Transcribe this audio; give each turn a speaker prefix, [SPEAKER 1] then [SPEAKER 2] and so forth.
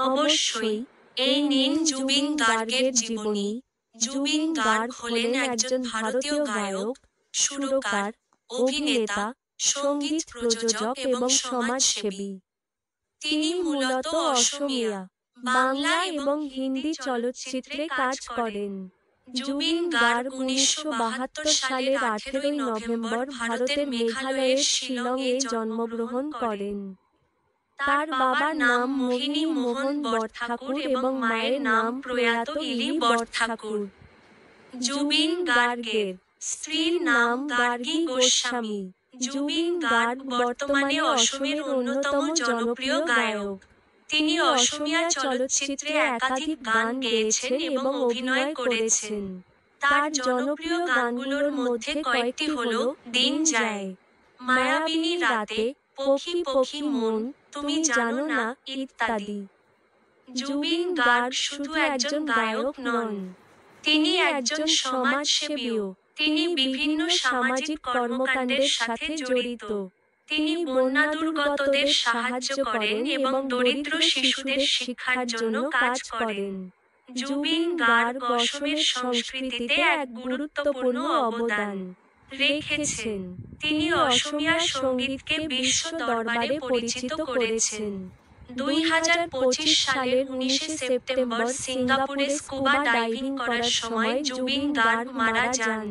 [SPEAKER 1] অবশ্যই, এই নিন জুবিন গার্গের জীবনী। জুবিন গার্গ হলেন একজন ভারতীয় গায়ক, সুরকার, অভিনেতা, সঙ্গীত প্রযোজক এবং সমাজসেবী। তিনি মূলত অসমীয়া, বাংলা এবং হিন্দি চলচ্চিত্রে কাজ করেন। জুবিন গার্গ 1972 সালের 18 নভেম্বর ভারতের মেঘালয়ের শিলংয়ে জন্মগ্রহণ করেন। তার বাবার নাম মোহিনী মোহন বরঠাকুর এবং মায়ের নাম প্রয়াত ইলি বরঠাকুর। জুবিন গার্গের স্ত্রীর নাম গার্গী গোস্বামী। জুবিন গার্গ বর্তমানে অসমের অন্যতম জনপ্রিয় গায়ক। তিনি অসমীয়া চলচ্চিত্রে একাধিক গান গেয়েছেন এবং অভিনয় করেছেন। তার জনপ্রিয় গানগুলোর মধ্যে কয়েকটি হল দিন যায়, মায়াবিনী রাতে, পখী পখী মন, তুমি জানো না ইত্যাদি। জুবিন গার্গ শুধু একজন গায়ক নন, তিনি একজন সমাজসেবীও। তিনি বিভিন্ন সামাজিক কর্মকাণ্ডের সাথে জড়িত। তিনি বন্যা দুর্গতদের সাহায্য করেন এবং দরিদ্র শিশুদের শিক্ষার জন্য কাজ করেন। জুবিন গার্গ অসমের সংস্কৃতিতে এক গুরুত্বপূর্ণ অবদান রেখেছেন। তিনি অসমীয়া সঙ্গীতকে বিশ্ব দরবারে পরিচিত করেছেন। 2025 সালের 19 সেপ্টেম্বর সিঙ্গাপুরে স্কুবা ডাইভিং করার সময় জুবিন গার্গ মারা যান।